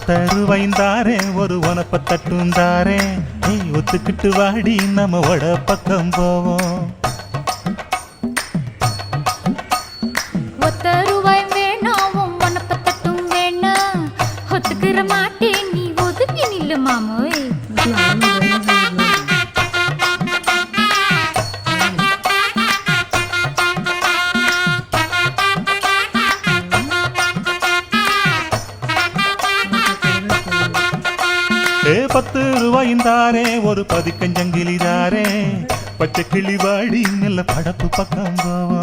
10 ரூபாய்ந்தாரே ஒரு உனப்ப தட்டுந்தாரே ஒத்துக்கிட்டு வாடி நம்ம வட பக்கம் போவோம் 10 ரூபாய் வேணாம் உனப்ப தட்டும் வேணாம் ஒத்துக்கிற மாட்டே நீ ஒதுங்கி நில்லு மாமோய் ஏ 10 ரூபாய்ந்தாரே ஒரு பதிக்கஞ்சங்கிலிதாரே பச்சை கிளி வாடி நல்ல படப்பு பக்கம் போவோம்